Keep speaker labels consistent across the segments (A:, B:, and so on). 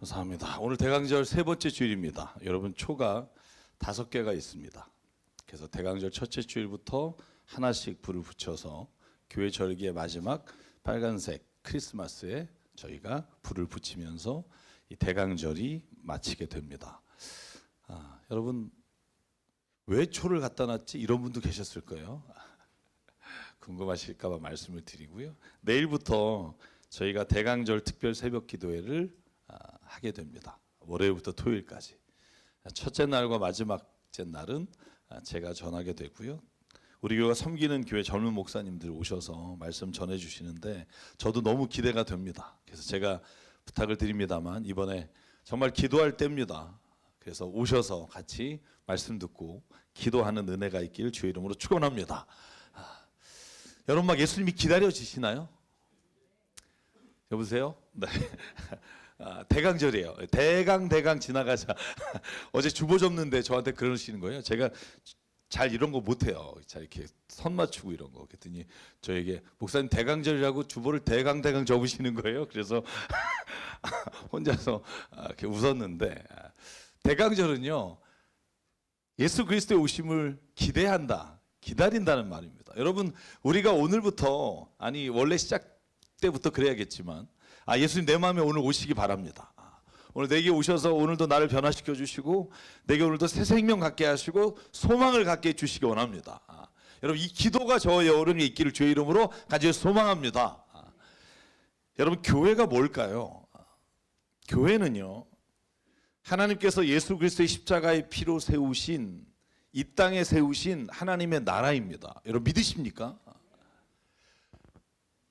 A: 감사합니다. 오늘 대강절 세 번째 주일입니다. 여러분 초가 5개가 있습니다. 그래서 대강절 첫째 주일부터 하나씩 불을 붙여서 교회 절기의 마지막 빨간색 크리스마스에 저희가 불을 붙이면서 이 대강절이 마치게 됩니다. 여러분 왜 초를 갖다 놨지? 이런 분도 계셨을 거예요. 궁금하실까 봐 말씀을 드리고요. 내일부터 저희가 대강절 특별 새벽 기도회를 하게 됩니다. 월요일부터 토요일까지. 첫째 날과 마지막째 날은 제가 전하게 되고요. 우리 교회가 섬기는 교회 젊은 목사님들 오셔서 말씀 전해 주시는데 저도 너무 기대가 됩니다. 그래서 제가 부탁을 드립니다만 이번에 정말 기도할 때입니다. 그래서 오셔서 같이 말씀 듣고 기도하는 은혜가 있길 주의 이름으로 축원합니다. 여러분 막 예수님이 기다려지시나요? 여보세요? 네. 대강절이에요. 대강 지나가자. 어제 주보 접는데 저한테 그러시는 거예요. 제가 잘 이런 거 못해요. 잘 이렇게 선 맞추고 이런 거. 그랬더니 저에게 목사님 대강절이라고 주보를 대강 접으시는 거예요. 그래서 혼자서 이렇게 웃었는데 대강절은요 예수 그리스도의 오심을 기대한다, 기다린다는 말입니다. 여러분 우리가 오늘부터 아니 원래 시작 때부터 그래야겠지만 예수님 내 마음에 오늘 오시기 바랍니다. 오늘 내게 오셔서 오늘도 나를 변화시켜 주시고 내게 오늘도 새 생명 갖게 하시고 소망을 갖게 해주시기 원합니다. 여러분 이 기도가 저와 여러분이 있기를 주의 이름으로 간절히 소망합니다. 여러분 교회가 뭘까요? 교회는요 하나님께서 예수 그리스도의 십자가의 피로 세우신 이 땅에 세우신 하나님의 나라입니다. 여러분 믿으십니까?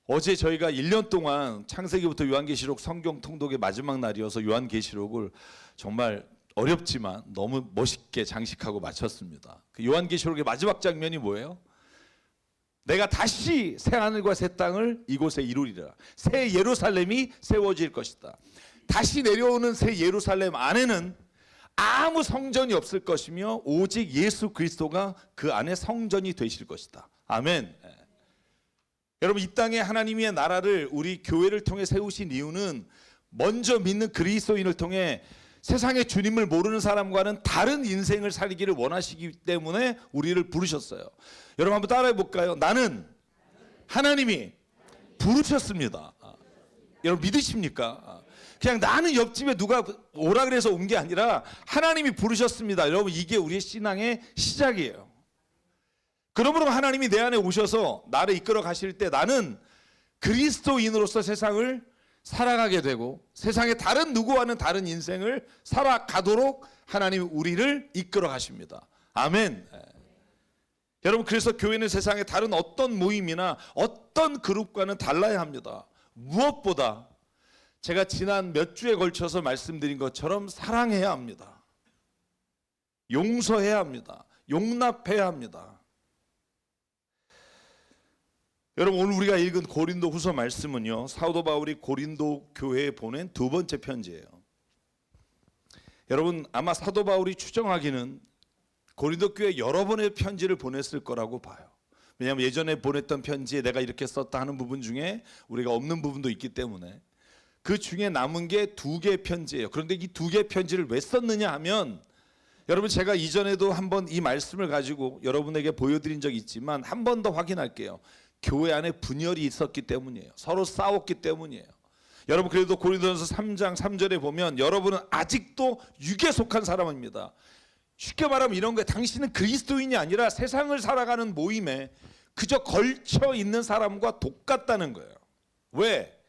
A: 어제 저희가 1년 동안 창세기부터 요한계시록 성경 통독의 마지막 날이어서 요한계시록을 정말 어렵지만 너무 멋있게 장식하고 마쳤습니다. 그 요한계시록의 마지막 장면이 뭐예요? 내가 다시 새 하늘과 새 땅을 이곳에 이루리라. 새 예루살렘이 세워질 것이다. 다시 내려오는 새 예루살렘 안에는 아무 성전이 없을 것이며 오직 예수 그리스도가 그 안에 성전이 되실 것이다. 아멘. 여러분 이 땅에 하나님의 나라를 우리 교회를 통해 세우신 이유는 먼저 믿는 그리스도인을 통해 세상의 주님을 모르는 사람과는 다른 인생을 살기를 원하시기 때문에 우리를 부르셨어요. 여러분 한번 따라해 볼까요? 나는 하나님이 부르셨습니다. 여러분 믿으십니까? 그냥 나는 옆집에 누가 오라 그래서 온 게 아니라 하나님이 부르셨습니다. 여러분 이게 우리의 신앙의 시작이에요. 그러므로 하나님이 내 안에 오셔서 나를 이끌어 가실 때 나는 그리스도인으로서 세상을 살아가게 되고 세상의 다른 누구와는 다른 인생을 살아가도록 하나님이 우리를 이끌어 가십니다. 아멘. 여러분 그래서 교회는 세상의 다른 어떤 모임이나 어떤 그룹과는 달라야 합니다. 무엇보다 제가 지난 몇 주에 걸쳐서 말씀드린 것처럼 사랑해야 합니다. 용서해야 합니다. 용납해야 합니다. 여러분 오늘 우리가 읽은 고린도 후서 말씀은요 사도 바울이 고린도 교회에 보낸 두 번째 편지예요. 여러분 아마 사도 바울이 추정하기는 고린도 교회에 여러 번의 편지를 보냈을 거라고 봐요. 왜냐하면 예전에 보냈던 편지에 내가 이렇게 썼다 하는 부분 중에 우리가 없는 부분도 있기 때문에 그 중에 남은 게 2개의 편지예요. 그런데 이 2개의 편지를 왜 썼느냐 하면 여러분 제가 이전에도 한번 이 말씀을 가지고 여러분에게 보여드린 적이 있지만 한 번 더 확인할게요. 교회 안에 분열이 있었기 때문이에요. 서로 싸웠기 때문이에요. 여러분 그래도 고린도전서 3장 3절에 보면 여러분은 아직도 육에 속한 사람입니다. 쉽게 말하면 이런 거예요. 당신은 그리스도인이 아니라 세상을 살아가는 모임에 그저 걸쳐 있는 사람과 똑같다는 거예요. 왜?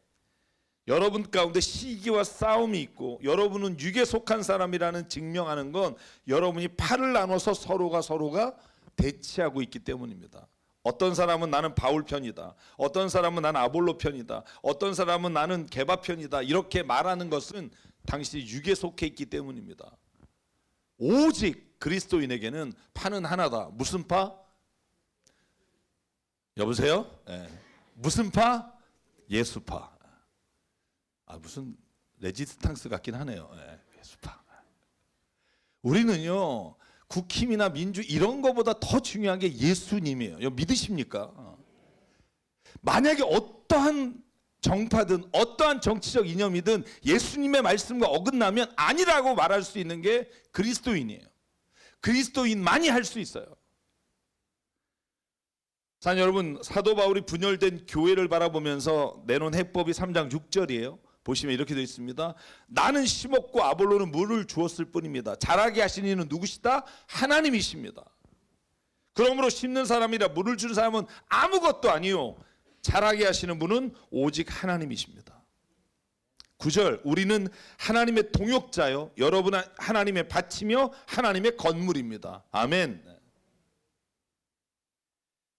A: 여러분 가운데 시기와 싸움이 있고 여러분은 육에 속한 사람이라는 증명하는 건 여러분이 팔을 나눠서 서로가 대치하고 있기 때문입니다. 어떤 사람은 나는 바울 편이다. 어떤 사람은 나는 아볼로 편이다. 어떤 사람은 나는 게바 편이다. 이렇게 말하는 것은 당신이 육에 속해 있기 때문입니다. 오직 그리스도인에게는 파는 하나다. 무슨 파? 여보세요? 네. 무슨 파? 예수파. 무슨 레지스탕스 같긴 하네요. 네. 예수파. 우리는요 국힘이나 민주 이런 거보다 더 중요한 게 예수님이에요. 믿으십니까? 만약에 어떠한 정파든 어떠한 정치적 이념이든 예수님의 말씀과 어긋나면 아니라고 말할 수 있는 게 그리스도인이에요. 그리스도인만이 할 수 있어요. 자, 여러분, 사도 바울이 분열된 교회를 바라보면서 내놓은 해법이 3장 6절이에요. 보시면 이렇게 되어 있습니다. 나는 심었고 아볼로는 물을 주었을 뿐입니다. 자라게 하신 이는 누구시다? 하나님이십니다. 그러므로 심는 사람이라 물을 주는 사람은 아무것도 아니요 자라게 하시는 분은 오직 하나님이십니다. 9절, 우리는 하나님의 동역자요 여러분은 하나님의 밭이며 하나님의 건물입니다. 아멘.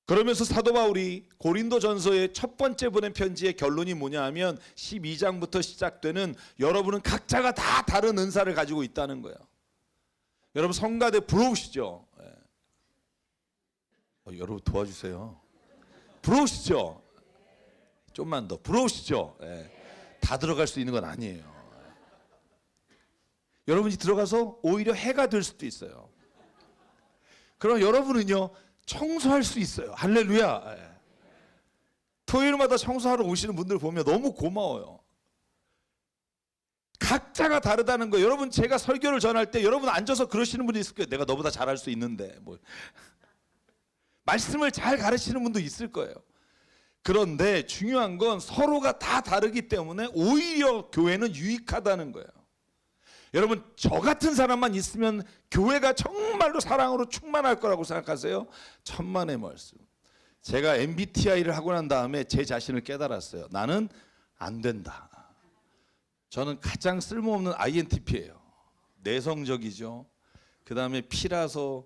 A: 그러면서 사도 바울이 고린도전서의 첫 번째 보낸 편지의 결론이 뭐냐 하면 12장부터 시작되는 여러분은 각자가 다 다른 은사를 가지고 있다는 거예요. 여러분 성가대 부러우시죠? 여러분 도와주세요. 부러우시죠? 좀만 더 부러우시죠? 다 들어갈 수 있는 건 아니에요. 여러분이 들어가서 오히려 해가 될 수도 있어요. 그럼 여러분은요 청소할 수 있어요. 할렐루야. 토요일마다 청소하러 오시는 분들 보면 너무 고마워요. 각자가 다르다는 거예요. 여러분 제가 설교를 전할 때 여러분 앉아서 그러시는 분이 있을 거예요. 내가 너보다 잘할 수 있는데 뭐. 말씀을 잘 가르치는 분도 있을 거예요. 그런데 중요한 건 서로가 다 다르기 때문에 오히려 교회는 유익하다는 거예요. 여러분 저 같은 사람만 있으면 교회가 정말로 사랑으로 충만할 거라고 생각하세요? 천만의 말씀. 제가 MBTI를 하고 난 다음에 제 자신을 깨달았어요. 나는 안 된다. 저는 가장 쓸모없는 INTP예요. 내성적이죠. 그 다음에 P라서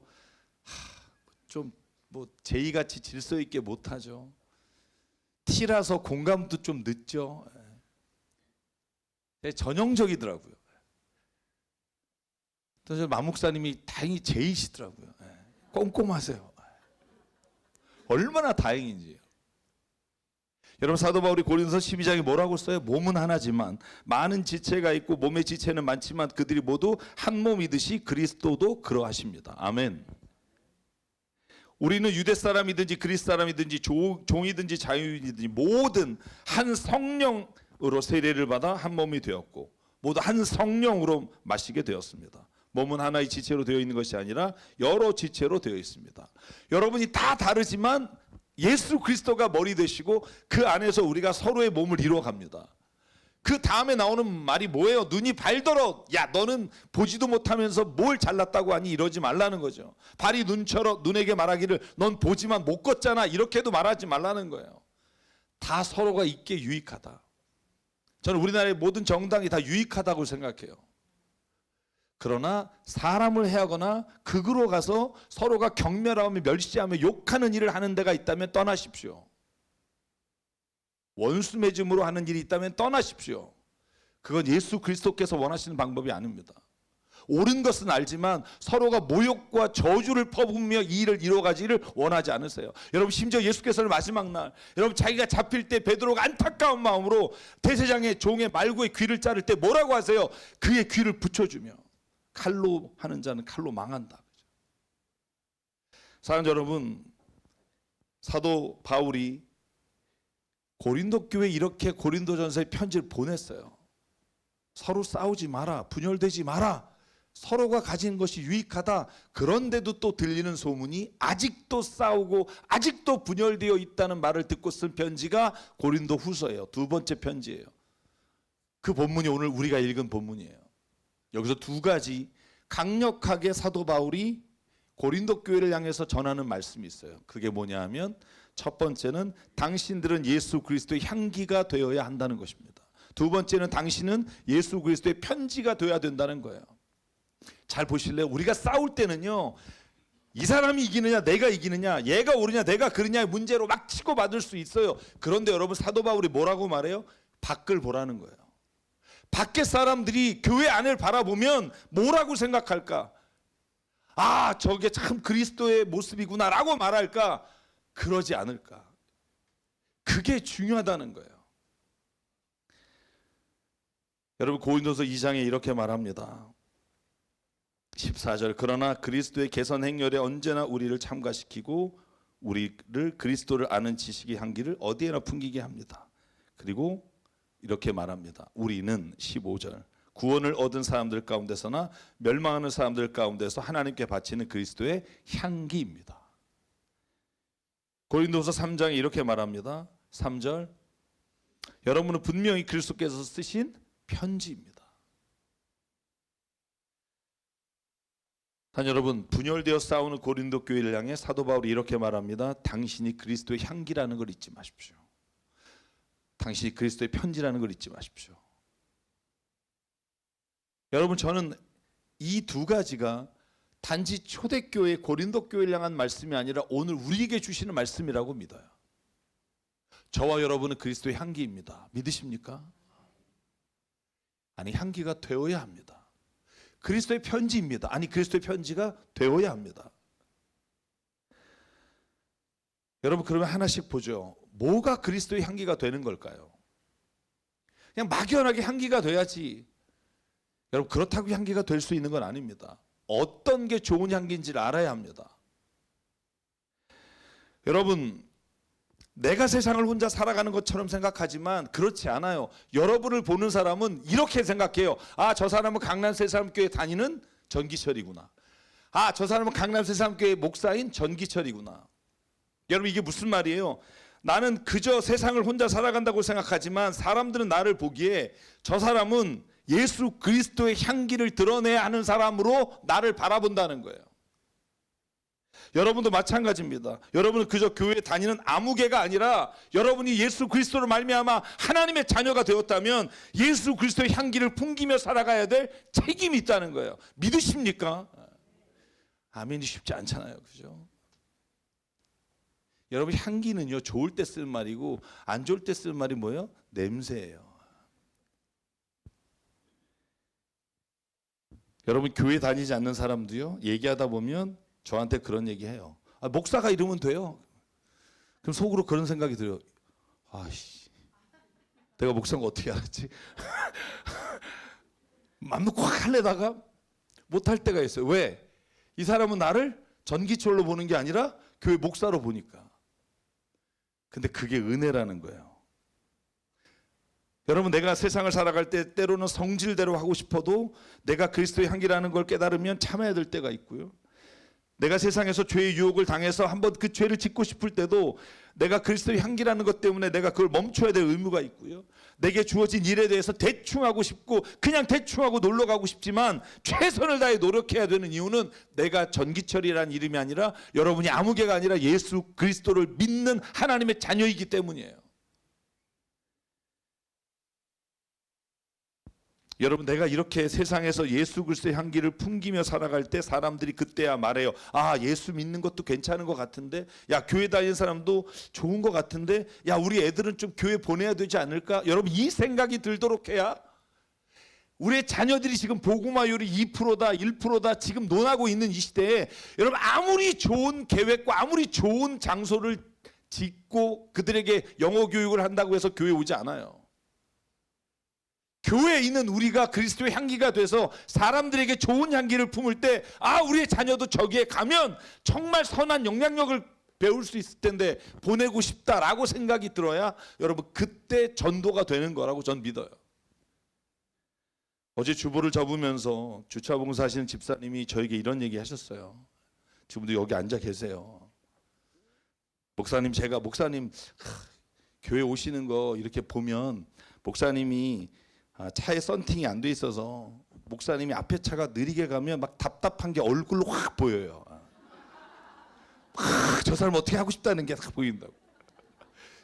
A: 좀 뭐 제이같이 질서 있게 못하죠. T라서 공감도 좀 늦죠. 전형적이더라고요. 그래서 마 목사님이 다행히 제이시더라고요. 꼼꼼하세요. 얼마나 다행인지요. 여러분 사도 바울이 고린도서 12장에 뭐라고 써요? 몸은 하나지만 많은 지체가 있고 몸의 지체는 많지만 그들이 모두 한 몸이듯이 그리스도도 그러하십니다. 아멘. 우리는 유대 사람이든지 그리스 사람이든지 종이든지 자유인이든지 모든 한 성령으로 세례를 받아 한 몸이 되었고 모두 한 성령으로 마시게 되었습니다. 몸은 하나의 지체로 되어 있는 것이 아니라 여러 지체로 되어 있습니다. 여러분이 다 다르지만 예수 그리스도가 머리 되시고 그 안에서 우리가 서로의 몸을 이루어갑니다. 그 다음에 나오는 말이 뭐예요? 눈이 발더러 야 너는 보지도 못하면서 뭘 잘났다고 하니 이러지 말라는 거죠. 발이 눈처럼 눈에게 말하기를 넌 보지만 못 걷잖아 이렇게도 말하지 말라는 거예요. 다 서로가 있게 유익하다. 저는 우리나라의 모든 정당이 다 유익하다고 생각해요. 그러나 사람을 해하거나 극으로 가서 서로가 경멸하며 멸시하며 욕하는 일을 하는 데가 있다면 떠나십시오. 원수 맺음으로 하는 일이 있다면 떠나십시오. 그건 예수 그리스도께서 원하시는 방법이 아닙니다. 옳은 것은 알지만 서로가 모욕과 저주를 퍼부으며 이 일을 이루어가지를 원하지 않으세요. 여러분 심지어 예수께서는 마지막 날 여러분 자기가 잡힐 때 베드로가 안타까운 마음으로 대제장의 종의 말고의 귀를 자를 때 뭐라고 하세요? 그의 귀를 붙여주며 칼로 하는 자는 칼로 망한다. 사랑하는 여러분, 사도 바울이 고린도 교회에 이렇게 고린도전서의 편지를 보냈어요. 서로 싸우지 마라, 분열되지 마라, 서로가 가진 것이 유익하다. 그런데도 또 들리는 소문이 아직도 싸우고 아직도 분열되어 있다는 말을 듣고 쓴 편지가 고린도 후서예요. 두 번째 편지예요. 그 본문이 오늘 우리가 읽은 본문이에요. 여기서 두 가지 강력하게 사도 바울이 고린도 교회를 향해서 전하는 말씀이 있어요. 그게 뭐냐 하면 첫 번째는 당신들은 예수 그리스도의 향기가 되어야 한다는 것입니다. 두 번째는 당신은 예수 그리스도의 편지가 되어야 된다는 거예요. 잘 보실래요? 우리가 싸울 때는요, 이 사람이 이기느냐 내가 이기느냐, 얘가 옳으냐 내가 그르냐의 문제로 막 치고받을 수 있어요. 그런데 여러분 사도 바울이 뭐라고 말해요? 밖을 보라는 거예요. 밖에 사람들이 교회 안을 바라보면 뭐라고 생각할까? 아, 저게 참 그리스도의 모습이구나 라고 말할까? 그러지 않을까? 그게 중요하다는 거예요. 여러분 고린도서 2장에 이렇게 말합니다. 14절, 그러나 그리스도의 개선 행렬에 언제나 우리를 참가시키고 우리를 그리스도를 아는 지식의 향기를 어디에나 풍기게 합니다. 그리고 이렇게 말합니다. 우리는 15절 구원을 얻은 사람들 가운데서나 멸망하는 사람들 가운데서 하나님께 바치는 그리스도의 향기입니다. 고린도서 3장에 이렇게 말합니다. 3절 여러분은 분명히 그리스도께서 쓰신 편지입니다. 여러분, 분열되어 싸우는 고린도 교회를 향해 사도 바울이 이렇게 말합니다. 당신이 그리스도의 향기라는 걸 잊지 마십시오. 당신이 그리스도의 편지라는 걸 잊지 마십시오. 여러분, 저는 이 두 가지가 단지 초대교회 고린도 교회를 향한 말씀이 아니라 오늘 우리에게 주시는 말씀이라고 믿어요. 저와 여러분은 그리스도의 향기입니다. 믿으십니까? 아니, 향기가 되어야 합니다. 그리스도의 편지입니다. 아니, 그리스도의 편지가 되어야 합니다. 여러분, 그러면 하나씩 보죠. 뭐가 그리스도의 향기가 되는 걸까요? 그냥 막연하게 향기가 돼야지. 여러분, 그렇다고 향기가 될 수 있는 건 아닙니다. 어떤 게 좋은 향기인지를 알아야 합니다. 여러분, 내가 세상을 혼자 살아가는 것처럼 생각하지만 그렇지 않아요. 여러분을 보는 사람은 이렇게 생각해요. 아, 저 사람은 강남 새사람교회 다니는 전기철이구나. 아, 저 사람은 강남 새사람교회 목사인 전기철이구나. 여러분, 이게 무슨 말이에요? 나는 그저 세상을 혼자 살아간다고 생각하지만 사람들은 나를 보기에 저 사람은 예수 그리스도의 향기를 드러내야 하는 사람으로 나를 바라본다는 거예요. 여러분도 마찬가지입니다. 여러분은 그저 교회에 다니는 아무개가 아니라 여러분이 예수 그리스도로 말미암아 하나님의 자녀가 되었다면 예수 그리스도의 향기를 풍기며 살아가야 될 책임이 있다는 거예요. 믿으십니까? 아멘이 쉽지 않잖아요. 그죠? 여러분, 향기는요, 좋을 때 쓰는 말이고 안 좋을 때 쓰는 말이 뭐예요? 냄새예요. 여러분, 교회 다니지 않는 사람도요, 얘기하다 보면 저한테 그런 얘기해요. 아, 목사가 이러면 돼요. 그럼 속으로 그런 생각이 들어요. 아씨, 내가 목사인 거 어떻게 알았지? 맘 놓고 확 하려다가 못할 때가 있어요. 왜? 이 사람은 나를 전기철로 보는 게 아니라 교회 목사로 보니까. 근데 그게 은혜라는 거예요. 여러분, 내가 세상을 살아갈 때 때로는 성질대로 하고 싶어도 내가 그리스도의 향기라는 걸 깨달으면 참아야 될 때가 있고요. 내가 세상에서 죄의 유혹을 당해서 한번 그 죄를 짓고 싶을 때도 내가 그리스도의 향기라는 것 때문에 내가 그걸 멈춰야 될 의무가 있고요. 내게 주어진 일에 대해서 대충 하고 싶고 그냥 대충 하고 놀러 가고 싶지만 최선을 다해 노력해야 되는 이유는 내가 전기철이라는 이름이 아니라 여러분이 아무개가 아니라 예수 그리스도를 믿는 하나님의 자녀이기 때문이에요. 여러분, 내가 이렇게 세상에서 예수 그리스도의 향기를 풍기며 살아갈 때 사람들이 그때야 말해요. 아, 예수 믿는 것도 괜찮은 것 같은데, 야, 교회 다니는 사람도 좋은 것 같은데, 야, 우리 애들은 좀 교회 보내야 되지 않을까? 여러분, 이 생각이 들도록 해야 우리의 자녀들이 지금 복음화율이 2%다 1%다 지금 논하고 있는 이 시대에 여러분, 아무리 좋은 계획과 아무리 좋은 장소를 짓고 그들에게 영어 교육을 한다고 해서 교회 오지 않아요. 교회에 있는 우리가 그리스도의 향기가 돼서 사람들에게 좋은 향기를 품을 때, 아, 우리의 자녀도 저기에 가면 정말 선한 영향력을 배울 수 있을 텐데 보내고 싶다라고 생각이 들어야 여러분, 그때 전도가 되는 거라고 전 믿어요. 어제 주보를 접으면서 주차봉사 하시는 집사님이 저에게 이런 얘기 하셨어요. 지금도 여기 앉아 계세요. 목사님, 제가 교회 오시는 거 이렇게 보면 목사님이 차에 썬팅이 안 돼 있어서 목사님이 앞에 차가 느리게 가면 막 답답한 게 얼굴로 확 보여요. 저 사람 어떻게 하고 싶다는 게 딱 보인다고.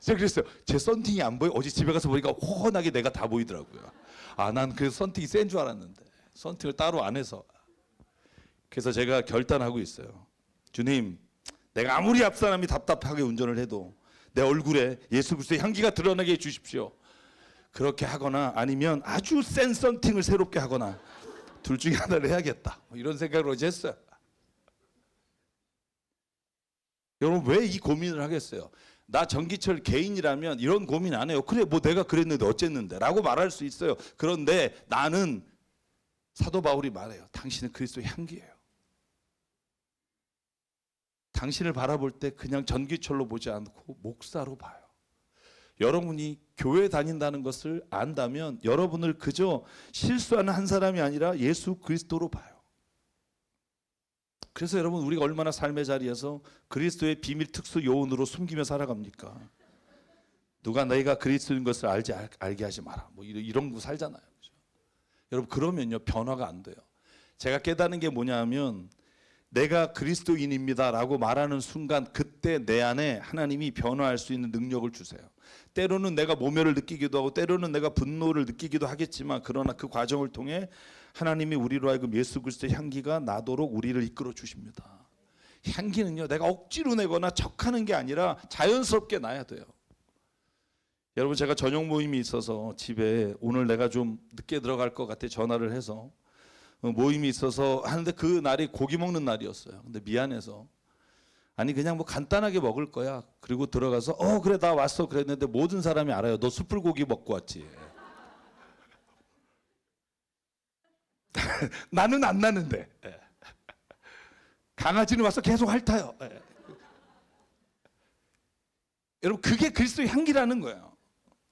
A: 제가 그랬어요. 제 썬팅이 안 보여? 어제 집에 가서 보니까 훤하게 내가 다 보이더라고요. 아, 난 그 썬팅이 센 줄 알았는데 썬팅을 따로 안 해서. 그래서 제가 결단하고 있어요. 주님, 내가 아무리 앞 사람이 답답하게 운전을 해도 내 얼굴에 예수 그리스도의 향기가 드러나게 해주십시오. 그렇게 하거나 아니면 아주 센 썬팅을 새롭게 하거나 둘 중에 하나를 해야겠다, 이런 생각을 어제 했어요. 여러분, 왜 이 고민을 하겠어요? 나 전기철 개인이라면 이런 고민 안 해요. 그래, 뭐 내가 그랬는데 어쨌는데 라고 말할 수 있어요. 그런데 나는 사도 바울이 말해요. 당신은 그리스도의 향기예요. 당신을 바라볼 때 그냥 전기철로 보지 않고 목사로 봐요. 여러분이 교회 다닌다는 것을 안다면 여러분을 그저 실수하는 한 사람이 아니라 예수 그리스도로 봐요. 그래서 여러분, 우리가 얼마나 삶의 자리에서 그리스도의 비밀 특수 요원으로 숨기며 살아갑니까? 누가 너희가 그리스도인 것을 알게 하지 마라. 뭐 이런 거 살잖아요. 그렇죠? 여러분, 그러면요 변화가 안 돼요. 제가 깨닫는 게 뭐냐 하면, 내가 그리스도인입니다라고 말하는 순간 그때 내 안에 하나님이 변화할 수 있는 능력을 주세요. 때로는 내가 모멸을 느끼기도 하고 때로는 내가 분노를 느끼기도 하겠지만, 그러나 그 과정을 통해 하나님이 우리로 하여금 예수 그리스도의 향기가 나도록 우리를 이끌어 주십니다. 향기는요 내가 억지로 내거나 척하는 게 아니라 자연스럽게 나야 돼요. 여러분, 제가 저녁 모임이 있어서 집에 오늘 내가 좀 늦게 들어갈 것 같아 전화를 해서 모임이 있어서 하는데, 그 날이 고기 먹는 날이었어요. 근데 미안해서 아니 그냥 뭐 간단하게 먹을 거야. 그리고 들어가서 그래 나 왔어 그랬는데, 모든 사람이 알아요. 너 숯불고기 먹고 왔지. 나는 안 나는데. 강아지는 와서 계속 핥아요. 여러분, 그게 그리스도의 향기라는 거예요.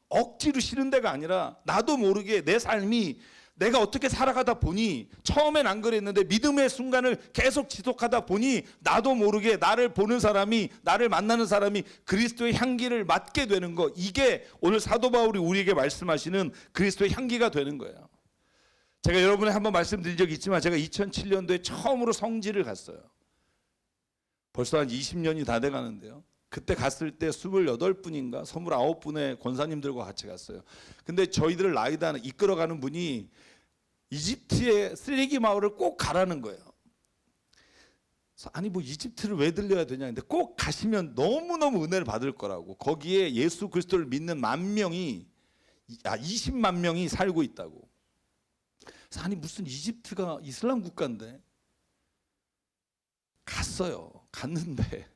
A: 억지로 싫은 데가 아니라 나도 모르게 내 삶이, 내가 어떻게 살아가다 보니, 처음엔 안 그랬는데 믿음의 순간을 계속 지속하다 보니 나도 모르게 나를 보는 사람이, 나를 만나는 사람이 그리스도의 향기를 맡게 되는 거, 이게 오늘 사도 바울이 우리에게 말씀하시는 그리스도의 향기가 되는 거예요. 제가 여러분에 한번 말씀드린 적이 있지만, 제가 2007년도에 처음으로 성지를 갔어요. 벌써 한 20년이 다 돼가는데요. 그때 갔을 때 28분인가 29분의 권사님들과 같이 갔어요. 근데 저희들을 라이다 이끌어가는 분이 이집트의 쓰레기 마을을 꼭 가라는 거예요. 아니 뭐 이집트를 왜 들려야 되냐, 근데 꼭 가시면 너무너무 은혜를 받을 거라고. 거기에 예수 그리스도를 믿는 20만 명이 살고 있다고. 아니 무슨 이집트가 이슬람 국가인데. 갔는데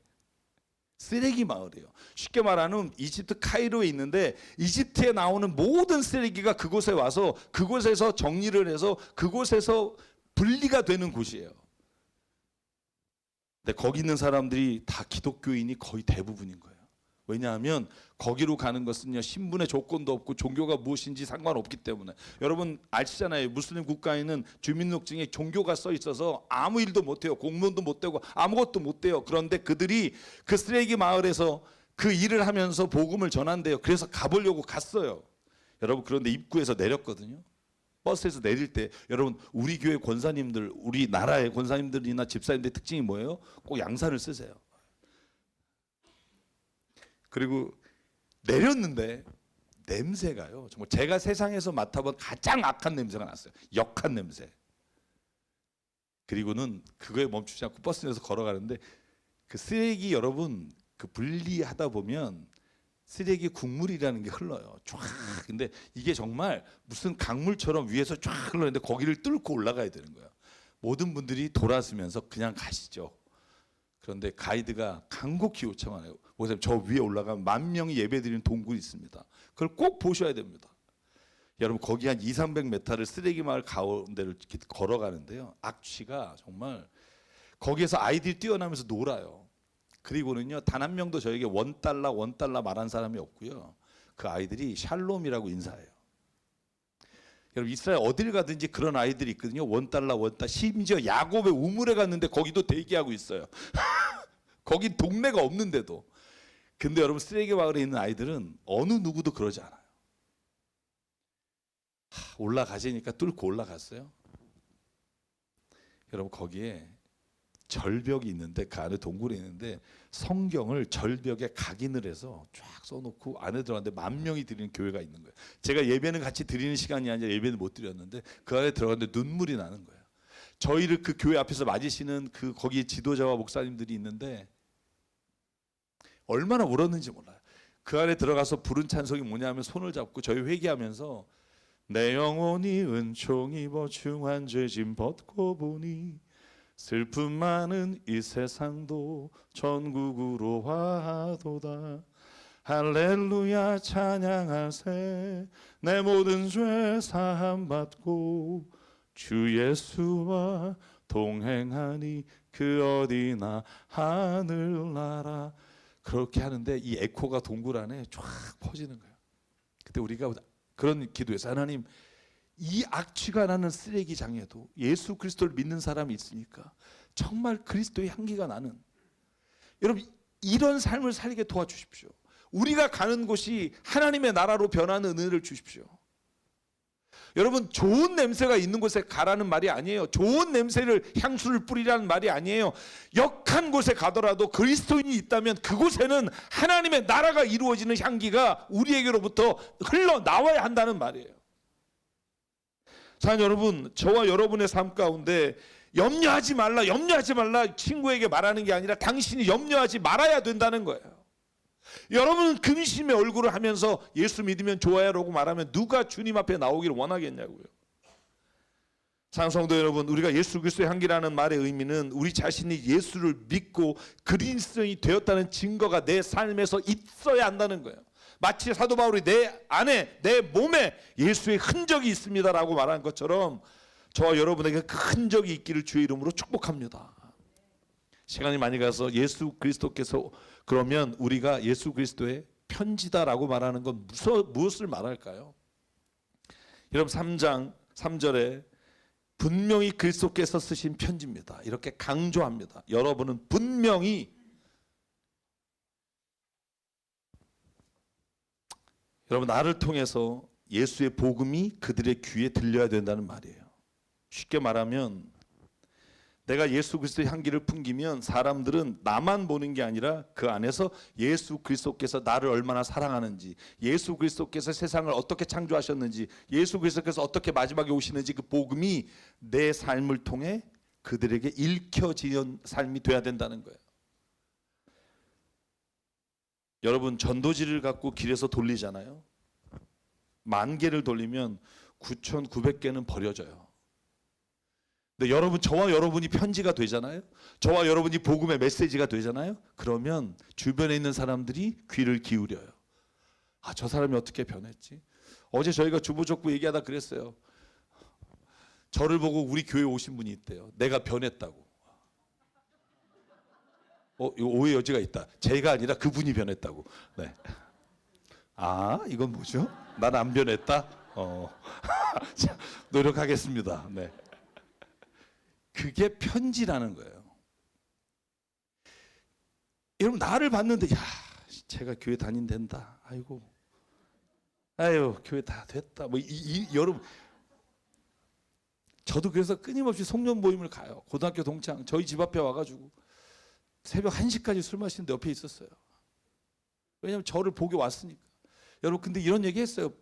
A: 쓰레기 마을이에요. 쉽게 말하면 이집트 카이로에 있는데, 이집트에 나오는 모든 쓰레기가 그곳에 와서 그곳에서 정리를 해서 그곳에서 분리가 되는 곳이에요. 근데 거기 있는 사람들이 다 기독교인이 거의 대부분인 거예요. 왜냐하면 거기로 가는 것은요 신분의 조건도 없고 종교가 무엇인지 상관없기 때문에. 여러분 아시잖아요. 무슬림 국가에는 주민등록증에 종교가 써 있어서 아무 일도 못해요. 공무원도 못 되고 아무것도 못 돼요. 그런데 그들이 그 쓰레기 마을에서 그 일을 하면서 복음을 전한대요. 그래서 가보려고 갔어요. 여러분, 그런데 입구에서 내렸거든요. 버스에서 내릴 때, 여러분 우리 교회 권사님들, 우리나라의 권사님들이나 집사님들의 특징이 뭐예요? 꼭 양산을 쓰세요. 그리고 내렸는데 냄새가요 정말 제가 세상에서 맡아본 가장 악한 냄새가 났어요. 역한 냄새. 그리고는 그거에 멈추지 않고 버스 내에서 걸어가는데, 그 쓰레기 여러분 그 분리하다 보면 쓰레기 국물이라는 게 흘러요. 쫙. 근데 이게 정말 무슨 강물처럼 위에서 쫙 흘러는데 거기를 뚫고 올라가야 되는 거예요. 모든 분들이 돌아서면서 그냥 가시죠. 그런데 가이드가 간곡히 요청하네요. 보세요, 저 위에 올라가면 10,000명이 예배드리는 동굴이 있습니다. 그걸 꼭 보셔야 됩니다. 여러분, 거기 한 200-300m를 쓰레기 마을 가운데를 이렇게 걸어가는데요. 악취가 정말, 거기에서 아이들이 뛰어나면서 놀아요. 그리고는요 단 한 명도 저에게 $1 말한 사람이 없고요. 그 아이들이 샬롬이라고 인사해요. 여러분, 이스라엘 어딜 가든지 그런 아이들이 있거든요. $1. 심지어 야곱의 우물에 갔는데 거기도 대기하고 있어요. 거긴 동네가 없는데도. 근데 여러분, 쓰레기 마을에 있는 아이들은 어느 누구도 그러지 않아요. 올라가시니까 뚫고 올라갔어요. 여러분, 거기에 절벽이 있는데, 그 안에 동굴이 있는데 성경을 절벽에 각인을 해서 쫙 써놓고 안에 들어갔는데 10,000명이 드리는 교회가 있는 거예요. 제가 예배는 같이 드리는 시간이 아니라 예배는 못 드렸는데 그 안에 들어갔는데 눈물이 나는 거예요. 저희를 그 교회 앞에서 맞으시는 그 거기 지도자와 목사님들이 있는데 얼마나 울었는지 몰라요. 그 안에 들어가서 부른 찬송이 뭐냐면, 손을 잡고 저희 회개하면서 내 영혼이 은총 입어 중한 죄짐 벗고 보니 슬픔 많은 이 세상도 천국으로 와도다. 할렐루야 찬양하세. 내 모든 죄 사함 받고 주 예수와 동행하니 그 어디나 하늘나라. 그렇게 하는데 이 에코가 동굴 안에 쫙 퍼지는 거예요. 그때 우리가 그런 기도에서 하나님, 이 악취가 나는 쓰레기장에도 예수 그리스도를 믿는 사람이 있으니까 정말 그리스도의 향기가 나는, 여러분 이런 삶을 살게 도와주십시오. 우리가 가는 곳이 하나님의 나라로 변하는 은혜를 주십시오. 여러분 좋은 냄새가 있는 곳에 가라는 말이 아니에요. 좋은 냄새를, 향수를 뿌리라는 말이 아니에요. 역한 곳에 가더라도 그리스도인이 있다면 그곳에는 하나님의 나라가 이루어지는 향기가 우리에게로부터 흘러나와야 한다는 말이에요. 사랑하는 여러분, 저와 여러분의 삶 가운데 염려하지 말라, 염려하지 말라 친구에게 말하는 게 아니라 당신이 염려하지 말아야 된다는 거예요. 여러분은 근심의 얼굴을 하면서 예수 믿으면 좋아요 라고 말하면 누가 주님 앞에 나오기를 원하겠냐고요. 사랑하는 성도 여러분, 우리가 예수 그리스도의 향기라는 말의 의미는 우리 자신이 예수를 믿고 그리스도인이 되었다는 증거가 내 삶에서 있어야 한다는 거예요. 마치 사도 바울이 내 안에, 내 몸에 예수의 흔적이 있습니다라고 말한 것처럼 저와 여러분에게 그 흔적이 있기를 주의 이름으로 축복합니다. 시간이 많이 가서 예수 그리스도께서, 그러면 우리가 예수 그리스도의 편지다라고 말하는 건 무엇을 말할까요? 여러분 3장 3절에 분명히 그리스도께서 쓰신 편지입니다. 이렇게 강조합니다. 여러분은 분명히, 여러분 나를 통해서 예수의 복음이 그들의 귀에 들려야 된다는 말이에요. 쉽게 말하면 내가 예수 그리스도의 향기를 풍기면 사람들은 나만 보는 게 아니라 그 안에서 예수 그리스도께서 나를 얼마나 사랑하는지, 예수 그리스도께서 세상을 어떻게 창조하셨는지, 예수 그리스도께서 어떻게 마지막에 오시는지 그 복음이 내 삶을 통해 그들에게 읽혀지는 삶이 돼야 된다는 거예요. 여러분 전도지를 갖고 길에서 돌리잖아요. 10,000개를 돌리면 9,900개는 버려져요. 근데 여러분, 저와 여러분이 편지가 되잖아요. 저와 여러분이 복음의 메시지가 되잖아요. 그러면 주변에 있는 사람들이 귀를 기울여요. 아, 저 사람이 어떻게 변했지? 어제 저희가 주보적구 얘기하다 그랬어요. 저를 보고 우리 교회 오신 분이 있대요. 내가 변했다고. 이거 오해 여지가 있다. 제가 아니라 그분이 변했다고. 네. 아, 이건 뭐죠? 난 안 변했다. 자, 노력하겠습니다. 네. 그게 편지라는 거예요. 여러분 나를 봤는데, 야, 제가 교회 다닌댄다. 아이고, 아유, 교회 다 됐다. 여러분, 저도 그래서 끊임없이 송년 모임을 가요. 고등학교 동창 저희 집 앞에 와가지고 새벽 1시까지 술 마시는데 옆에 있었어요. 왜냐하면 저를 보기 왔으니까. 여러분 근데 이런 얘기 했어요.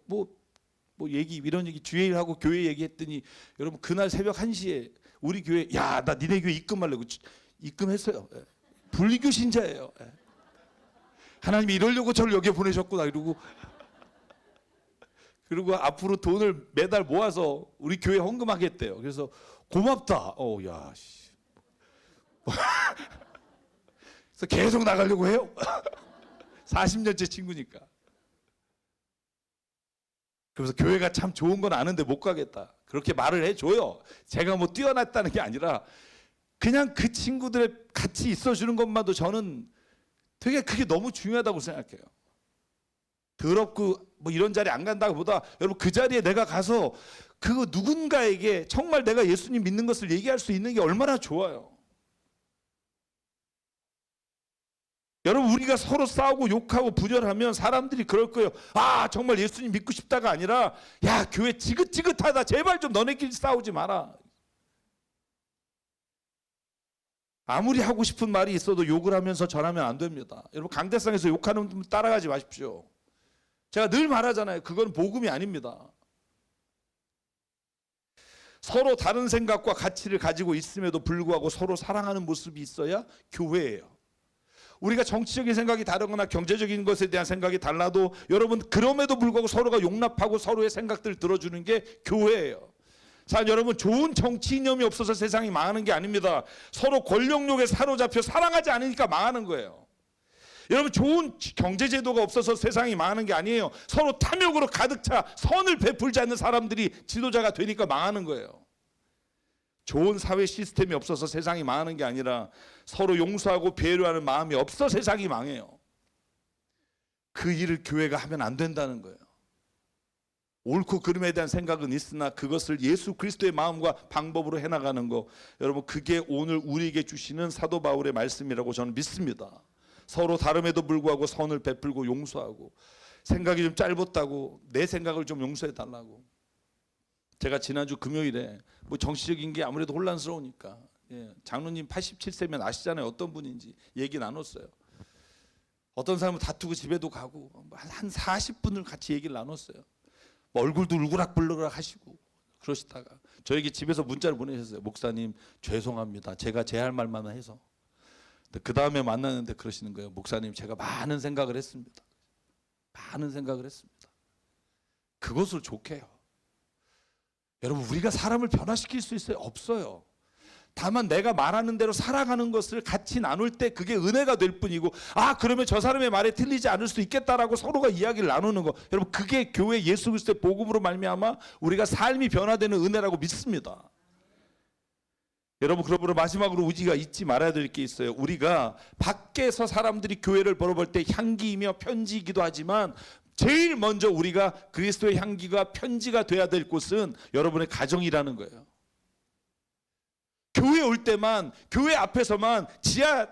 A: 이런 얘기 주일하고 교회 얘기했더니, 여러분 그날 새벽 1시에 우리 교회, 야, 나 니네 교회 입금할래. 입금했어요. 예. 불리교 신자예요. 예. 하나님이 이러려고 저를 여기에 보내셨구나 이러고. 그리고 앞으로 돈을 매달 모아서 우리 교회 헌금하겠대요. 그래서 고맙다. 야, 씨. 그래서 계속 나가려고 해요. 40년째 친구니까. 그래서 교회가 참 좋은 건 아는데 못 가겠다. 그렇게 말을 해줘요. 제가 뭐 뛰어났다는 게 아니라 그냥 그 친구들의 같이 있어주는 것만도 저는 되게 그게 너무 중요하다고 생각해요. 더럽고 이런 자리 안 간다고 보다, 여러분 그 자리에 내가 가서 그 누군가에게 정말 내가 예수님 믿는 것을 얘기할 수 있는 게 얼마나 좋아요. 여러분 우리가 서로 싸우고 욕하고 분열하면 사람들이 그럴 거예요. 아, 정말 예수님 믿고 싶다가 아니라, 야, 교회 지긋지긋하다. 제발 좀 너네끼리 싸우지 마라. 아무리 하고 싶은 말이 있어도 욕을 하면서 전하면 안 됩니다. 여러분 강대상에서 욕하는 분 따라가지 마십시오. 제가 늘 말하잖아요. 그건 복음이 아닙니다. 서로 다른 생각과 가치를 가지고 있음에도 불구하고 서로 사랑하는 모습이 있어야 교회예요. 우리가 정치적인 생각이 다르거나 경제적인 것에 대한 생각이 달라도 여러분 그럼에도 불구하고 서로가 용납하고 서로의 생각들을 들어주는 게 교회예요. 자, 여러분 좋은 정치 이념이 없어서 세상이 망하는 게 아닙니다. 서로 권력욕에 사로잡혀 사랑하지 않으니까 망하는 거예요. 여러분 좋은 경제제도가 없어서 세상이 망하는 게 아니에요. 서로 탐욕으로 가득 차 선을 베풀지 않는 사람들이 지도자가 되니까 망하는 거예요. 좋은 사회 시스템이 없어서 세상이 망하는 게 아니라 서로 용서하고 배려하는 마음이 없어 세상이 망해요. 그 일을 교회가 하면 안 된다는 거예요. 옳고 그름에 대한 생각은 있으나 그것을 예수 그리스도의 마음과 방법으로 해나가는 거, 여러분 그게 오늘 우리에게 주시는 사도 바울의 말씀이라고 저는 믿습니다. 서로 다름에도 불구하고 선을 베풀고 용서하고, 생각이 좀 짧았다고 내 생각을 좀 용서해 달라고. 제가 지난주 금요일에 뭐 정치적인 게 아무래도 혼란스러우니까 장로님 87세면 아시잖아요. 어떤 분인지 얘기 나눴어요. 어떤 사람은 다투고 집에도 가고 한 40분을 같이 얘기를 나눴어요. 뭐 얼굴도 울그락불그락 하시고 그러시다가 저에게 집에서 문자를 보내셨어요. 목사님 죄송합니다. 제가 제 할 말만 해서. 그 다음에 만났는데 그러시는 거예요. 목사님 제가 많은 생각을 했습니다. 많은 생각을 했습니다. 그것을 좋게 해요. 여러분 우리가 사람을 변화시킬 수 있어요? 없어요. 다만 내가 말하는 대로 살아가는 것을 같이 나눌 때 그게 은혜가 될 뿐이고, 아 그러면 저 사람의 말에 틀리지 않을 수도 있겠다라고 서로가 이야기를 나누는 거, 여러분 그게 교회 예수 그리스도의 복음으로 말미암아 우리가 삶이 변화되는 은혜라고 믿습니다. 여러분 그러므로 마지막으로 우리가 잊지 말아야 될 게 있어요. 우리가 밖에서 사람들이 교회를 바라볼 때 향기이며 편지이기도 하지만 제일 먼저 우리가 그리스도의 향기가 편지가 돼야 될 곳은 여러분의 가정이라는 거예요. 교회 올 때만, 교회 앞에서만, 지하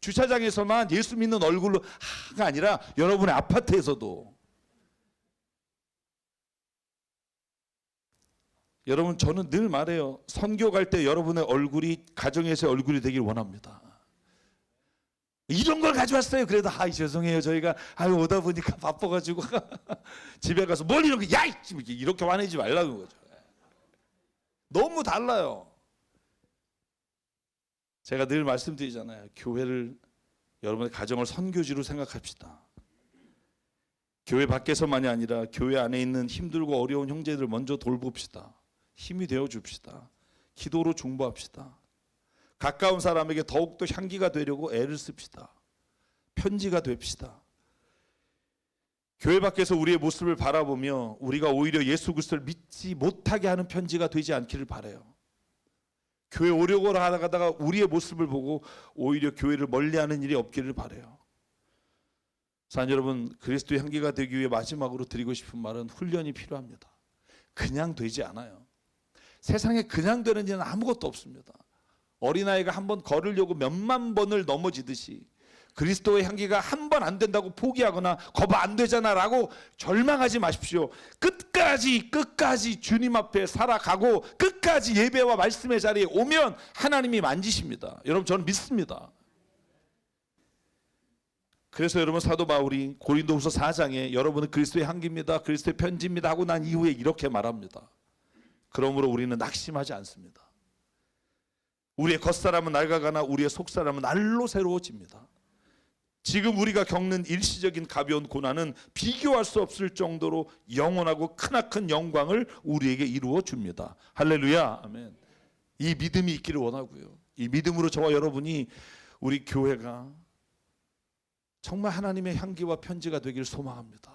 A: 주차장에서만 예수 믿는 얼굴로 하가 아니라 여러분의 아파트에서도. 여러분 저는 늘 말해요. 선교 갈 때 여러분의 얼굴이 가정에서의 얼굴이 되길 원합니다. 이런 걸 가져왔어요. 그래도 죄송해요. 저희가 오다 보니까 바빠가지고 집에 가서 뭘 이런 거 이렇게 화내지 말라는 거죠. 너무 달라요. 제가 늘 말씀드리잖아요. 교회를, 여러분의 가정을 선교지로 생각합시다. 교회 밖에서만이 아니라 교회 안에 있는 힘들고 어려운 형제들 먼저 돌봅시다. 힘이 되어 줍시다. 기도로 중보합시다. 가까운 사람에게 더욱더 향기가 되려고 애를 씁시다. 편지가 됩시다. 교회 밖에서 우리의 모습을 바라보며 우리가 오히려 예수 그리스도를 믿지 못하게 하는 편지가 되지 않기를 바라요. 교회 오려고 하다가 우리의 모습을 보고 오히려 교회를 멀리하는 일이 없기를 바라요. 사랑 여러분, 그리스도의 향기가 되기 위해 마지막으로 드리고 싶은 말은 훈련이 필요합니다. 그냥 되지 않아요. 세상에 그냥 되는 일은 아무것도 없습니다. 어린아이가 한번 걸으려고 몇만 번을 넘어지듯이 그리스도의 향기가 한 번 안 된다고 포기하거나 거봐 안 되잖아 라고 절망하지 마십시오. 끝까지 주님 앞에 살아가고 끝까지 예배와 말씀의 자리에 오면 하나님이 만지십니다. 여러분 저는 믿습니다. 그래서 여러분 사도 바울이 고린도후서 4장에 여러분은 그리스도의 향기입니다. 그리스도의 편지입니다 하고 난 이후에 이렇게 말합니다. 그러므로 우리는 낙심하지 않습니다. 우리의 겉사람은 낡아가나 우리의 속사람은 날로 새로워집니다. 지금 우리가 겪는 일시적인 가벼운 고난은 비교할 수 없을 정도로 영원하고 크나큰 영광을 우리에게 이루어 줍니다. 할렐루야. 아멘. 이 믿음이 있기를 원하고요. 이 믿음으로 저와 여러분이 우리 교회가 정말 하나님의 향기와 편지가 되기를 소망합니다.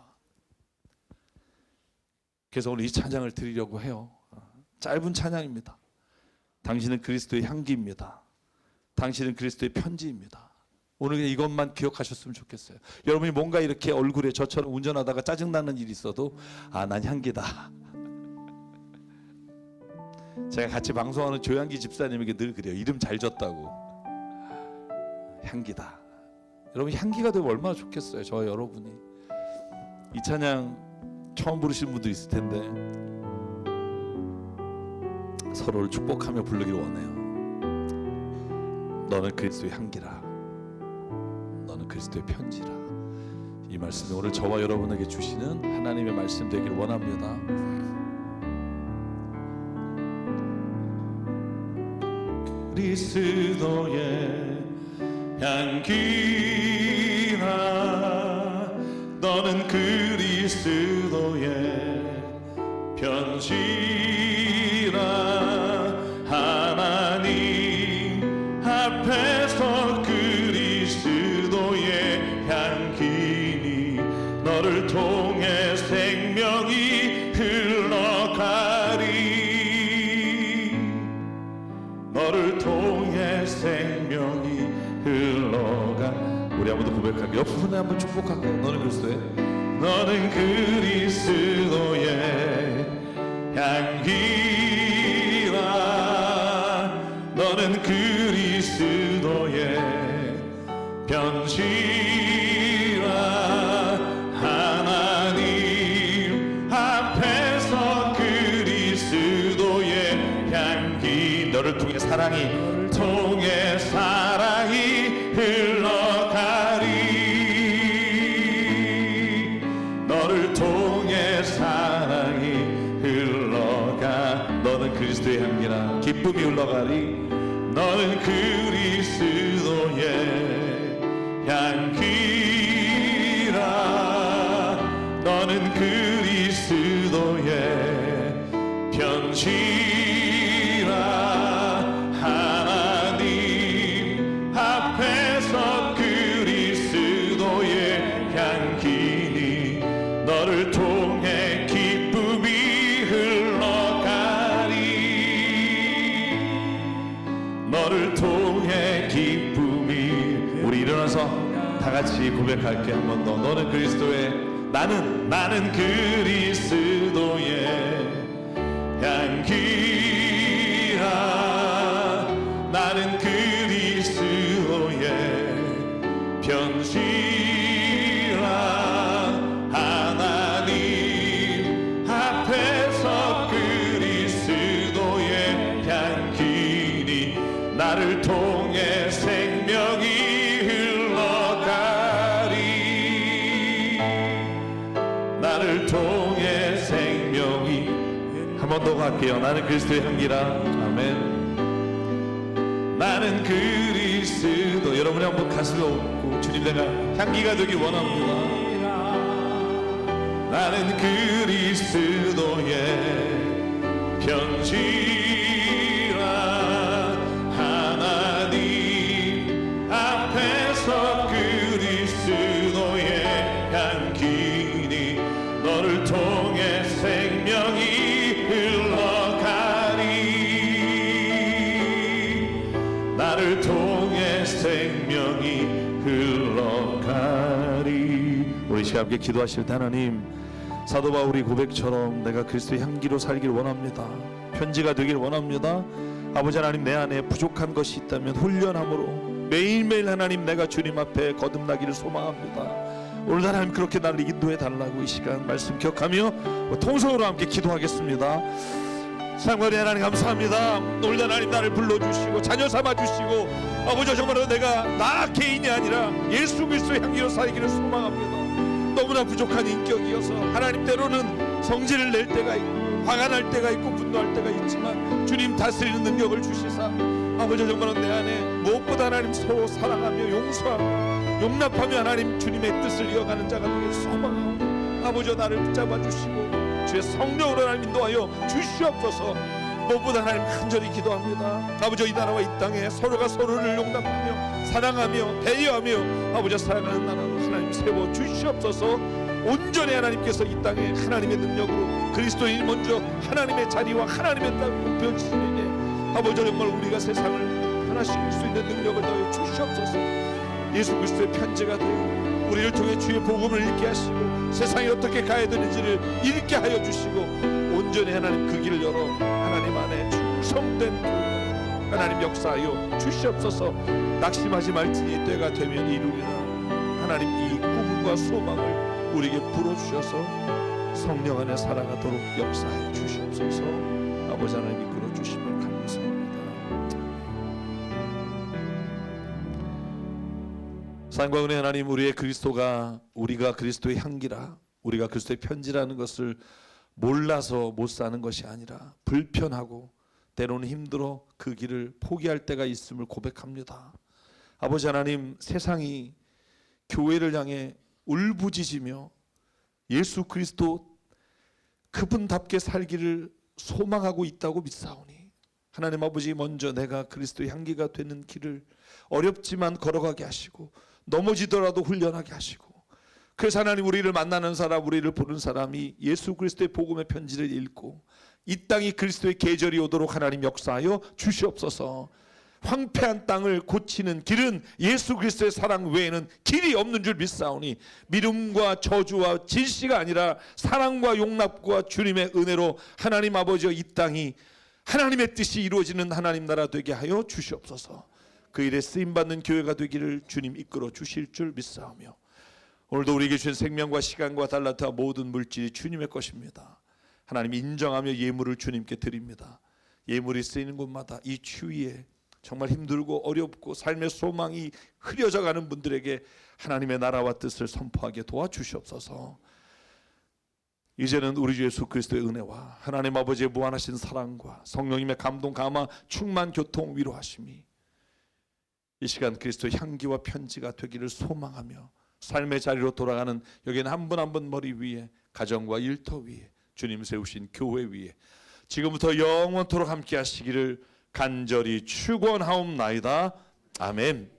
A: 그래서 오늘 이 찬양을 드리려고 해요. 짧은 찬양입니다. 당신은 그리스도의 향기입니다. 당신은 그리스도의 편지입니다. 오늘 이것만 기억하셨으면 좋겠어요. 여러분이 뭔가 이렇게 얼굴에 저처럼 운전하다가 짜증나는 일이 있어도 난 향기다. 제가 같이 방송하는 조양기 집사님에게 늘 그래요. 이름 잘 졌다고. 향기다. 여러분 향기가 되면 얼마나 좋겠어요. 저 여러분이. 이 찬양 처음 부르신 분도 있을 텐데 서로를 축복하며 부르기를 원해요. 너는 그리스도의 향기라. 너는 그리스도의 편지라. 이 말씀이 오늘 저와 여러분에게 주시는 하나님의 말씀 되기를 원합니다. 그리스도의 향기라. 너는 그리스도의 편지라. 하나님 앞에서 그리스도의 향기니 너를 통해 생명이 흘러가리. 너를 통해 생명이 흘러가. 우리 한번 더 고백합시다. 고백할게요. 옆 분에 한번 축복할까요? 너는 그리스도의, 너는 그리스도의 향기라. 너는 그리스도의 편지라. 하나님 앞에서 그리스도의 향기. 너를 통해 사랑이 흘러가리. 너를 통해 사랑이 흘러가. 너는 그리스도의 향기라. 기쁨이 흘러가리. 너는 그리스도의 향기라. 너는 그리스도의 편지라. 하나님 앞에서 그리스도의 향기니. 너를 통해 기쁨이 흘러가리. 너를 통해 기쁨이. 우리 일어나서 다 같이 고백할게. 한 번 더. 너는 그리스도의, 나는 그리스도의 향기라. 나는 그리스도의 편지라. 하나님 앞에서 그리스도의 향기니. 나를 통해 생명이 흘러가리. 나를 통해 생명이. 한 번 더 갈게요. 나는 그리스도의 향기라. 아멘. 나는 그리스도. 여러분이 한번 가슴에 얹고, 주님 내가 향기가 되길 원합니다. 나는 그리스도의 편지라. 하나님 앞에서 그리스도의 향기니. 너를 통해 생명이 흘러가리. 나를 통해 생명이 흘러가리. 우리 시간 함께 기도하실 때, 하나님, 사도 바울의 고백처럼 내가 그리스도의 향기로 살길 원합니다. 편지가 되길 원합니다. 아버지 하나님, 내 안에 부족한 것이 있다면 훈련함으로 매일매일 하나님 내가 주님 앞에 거듭나기를 소망합니다. 오늘 하나님 그렇게 나를 인도해 달라고 이 시간 말씀 기억하며 통성으로 함께 기도하겠습니다. 사랑하는 하나님 감사합니다. 오늘 하나님 나를 불러주시고 자녀 삼아주시고, 아버지 정말로 내가 나 개인이 아니라 예수 그리스도의 향기로 살기를 소망합니다. 너무나 부족한 인격이어서 하나님 때로는 성질을 낼 때가 있고 화가 날 때가 있고 분노할 때가 있지만, 주님 다스리는 능력을 주시사 아버지 정말로 내 안에 무엇보다 하나님 서로 사랑하며 용서하고 용납하며 하나님 주님의 뜻을 이어가는 자가 되길 소망하고, 아버지 나를 붙잡아 주시고 주의 성령으로 하나님 인도하여 주시옵소서. 무엇보다 하나님 간절히 기도합니다. 아버지 이 나라와 이 땅에 서로가 서로를 용납하며 사랑하며 배려하며 아버지 사랑하는 나라로 하나님 세워 주시옵소서. 온전히 하나님께서 이 땅에 하나님의 능력으로 그리스도인이 먼저 하나님의 자리와 하나님의 땅 목표지에게 아버지 정말 우리가 세상을 변화시킬 수 있는 능력을 더해 주시옵소서. 예수 그리스도의 편지가 되어 우리를 통해 주의 복음을 읽게 하시고 세상에 어떻게 가야 되는지를 읽게 하여 주시고, 온전히 하나님 그 길을 열어 하나님 안에 충성된 교회 하나님 역사하여 주시옵소서. 낙심하지 말지니 때가 되면 이루리라. 하나님 이 꿈과 소망을 우리에게 불어주셔서 성령 안에 살아가도록 역사해 주시옵소서. 아버지 하나님 이끌어 주시면 감사합니다. 사랑과 은혜 하나님, 우리의 그리스도가 우리가 그리스도의 향기라, 우리가 그리스도의 편지라는 것을 몰라서 못 사는 것이 아니라 불편하고 때로는 힘들어 그 길을 포기할 때가 있음을 고백합니다. 아버지 하나님, 세상이 교회를 향해 울부짖으며 예수 그리스도 그분답게 살기를 소망하고 있다고 믿사오니, 하나님 아버지 먼저 내가 그리스도의 향기가 되는 길을 어렵지만 걸어가게 하시고 넘어지더라도 훈련하게 하시고, 그래서 하나님 우리를 만나는 사람, 우리를 보는 사람이 예수 그리스도의 복음의 편지를 읽고 이 땅이 그리스도의 계절이 오도록 하나님 역사하여 주시옵소서.
B: 황폐한 땅을 고치는 길은 예수 그리스도의 사랑 외에는 길이 없는 줄 믿사오니 미움과 저주와 질시가 아니라 사랑과 용납과 주님의 은혜로 하나님 아버지여 이 땅이 하나님의 뜻이 이루어지는 하나님 나라 되게 하여 주시옵소서. 그 일에 쓰임받는 교회가 되기를 주님 이끌어 주실 줄 믿사오며 오늘도 우리에게 주신 생명과 시간과 달란트와 모든 물질이 주님의 것입니다. 하나님 인정하며 예물을 주님께 드립니다. 예물이 쓰이는 곳마다 이 추위에 정말 힘들고 어렵고 삶의 소망이 흐려져 가는 분들에게 하나님의 나라와 뜻을 선포하게 도와주시옵소서. 이제는 우리 주 예수 그리스도의 은혜와 하나님 아버지의 무한하신 사랑과 성령님의 감동 감화 충만 교통 위로하심이 이 시간 그리스도의 향기와 편지가 되기를 소망하며 삶의 자리로 돌아가는 여기는 한 분 한 분 머리 위에 가정과 일터 위에 주님 세우신 교회 위에 지금부터 영원토록 함께 하시기를 간절히 축원하옵나이다. 아멘.